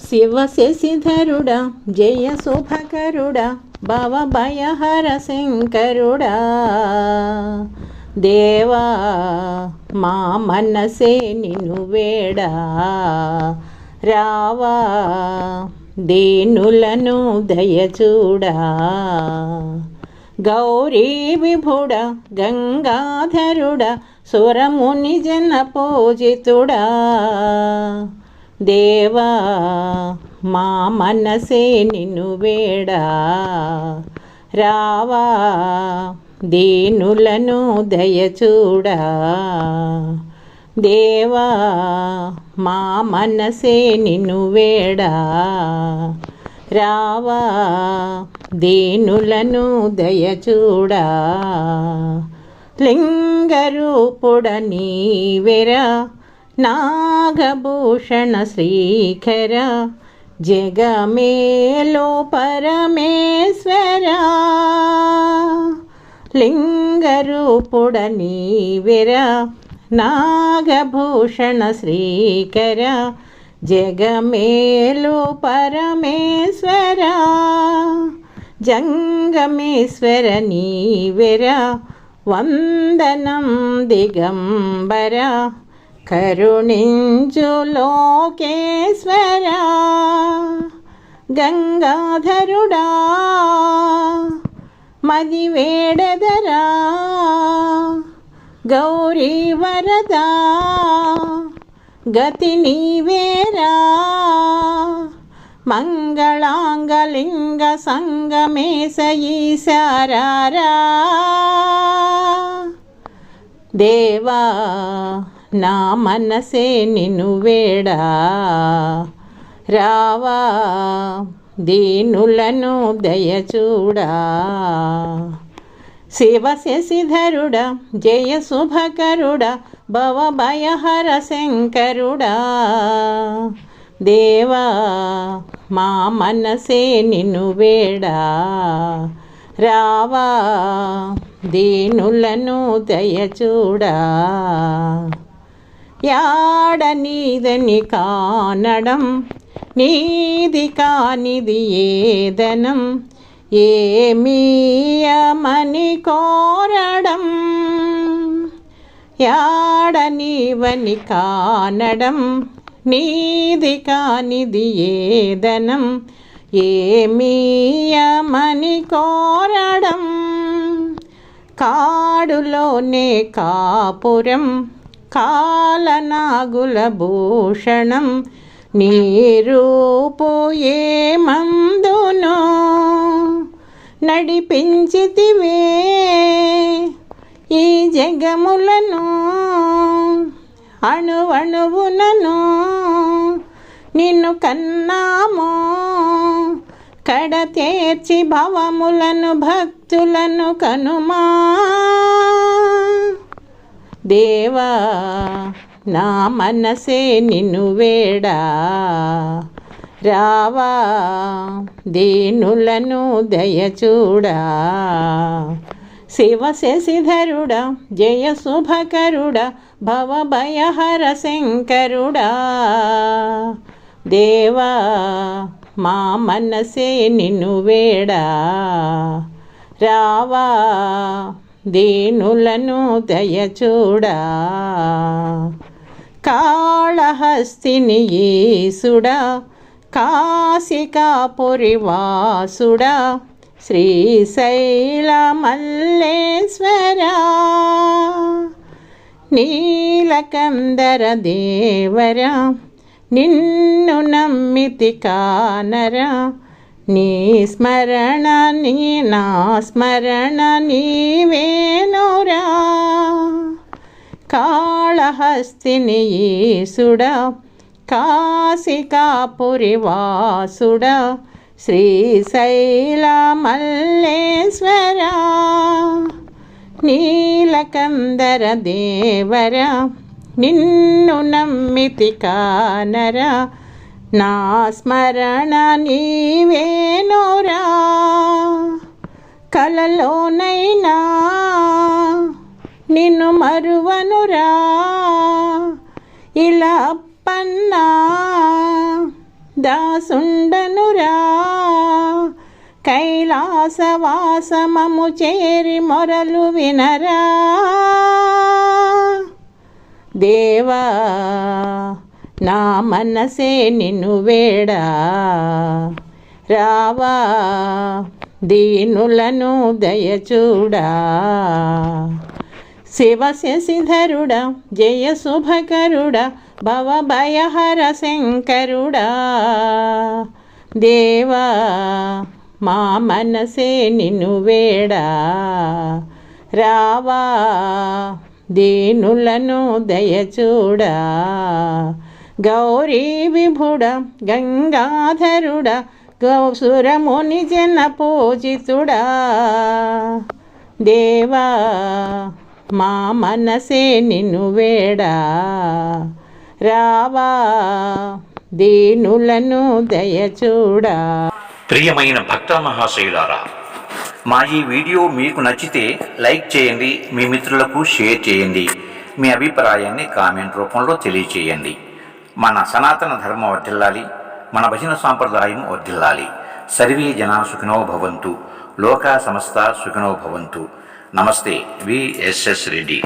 శివ శశిధరుడా జయ శుభకరుడా భవభయహర శంకరుడా దేవా మా మనసే నిన్ను వేడా రావా దీనులను దయచూడా గౌరీ విభుడ గంగాధరుడ సురముని జన పూజితుడా దేవా మా మనసే నిన్ను వేడా రావా దీనులను దయచూడా దేవా మా మనసే నిన్ను వేడా రావా దీనులను దయచూడా లింగరూపుడ నీవెరా నాగభూషణ శ్రీకర జగమేలో పరమేశ్వరా లింగరూపుడ నీవెరా నాగభూషణ శ్రీకర జగమేలో పరమేశ్వరా జంగమేశ్వర నీవెరా వందనం దిగంబర కరుణించు లోకేశ్వరా గంగాధరుడా మది వేడదరా గౌరీ వరదా గతి నీవేరా మంగళాంగలింగ సంగమేశ ఈశారారా దేవా నా మనసే నిన్ను వేడా రావా దీనులను దయచూడా శివ శశిధరుడ జయ శుభకరుడ భవభయహర శంకరుడా దేవా మా మనసే నిన్ను వేడా రావా దీనులను దయచూడా యాడ నీదని కానడం నీది కానిది ఏదనం ఏమీయమని కోరడం యాడ నీవని కానడం నీది కానిది ఏదనం ఏమీయమని కోరడం కాడులోనే కాపురం కాలనాగుల భూషణం నీరూపు ఏమందునో నడిపించితివే ఈ జగములను అణువణువునను నిన్ను కన్నామో కడతేర్చి భవములను భక్తులను కనుమా దేవా నా మనసే నిన్ను వేడా రావా దీనులను దయచూడా శివ శశిధరుడా జయ శుభకరుడా భవభయహర శంకరుడా దేవా మా మనసే నిన్ను వేడా రావా దీనులను దయచూడా కాళహస్తిని ఈసుడా కాశికాపురి వాసుడా శ్రీశైల మల్లేశ్వరా నీలకందర దేవరా నిన్ను నమ్మితి కానరా నీ స్మరణ నీ నా స్మరణ నీవేనురా కాళహస్తిని ఈసుడా కాశికాపురి వాసుడా శ్రీశైల మల్లేశ్వరా నీలకందర దేవరా నిన్ను నమ్మితి కానరా నా స్మరణ నీవేనురా కలలోనైనా నిన్ను మరువనురా ఇలా అప్పన్నా దాసుండనురా కైలాసవాసమము చేరి మొరలు వినరా దేవా నా మనసే నిన్ను వేడా రావా దీనులను దయచూడా శివ శశిధరుడా జయ శుభకరుడా భవభయహర శంకరుడా దేవా మా మనసే నిన్ను వేడా రావా దీనులను దయచూడా గౌరీ విభుడ గంగాధరుడ గౌసురముని జన పూజితుడా దేవా మా మనసే నిన్ను వేడా రావా దీనులను దయచూడా. ప్రియమైన భక్త మహాశయులారా, మా ఈ వీడియో మీకు నచ్చితే లైక్ చేయండి, మీ మిత్రులకు షేర్ చేయండి, మీ అభిప్రాయాన్ని కామెంట్ రూపంలో తెలియచేయండి. మన సనాతన ధర్మం వర్ధిల్లాలి, మన భజన సాంప్రదాయం వర్ధిల్లాలి. సర్వే జనా సుఖినో భవంతు, లోకా సమస్త సుఖినో భవంతు. నమస్తే, విఎస్ఎస్ రెడ్డి.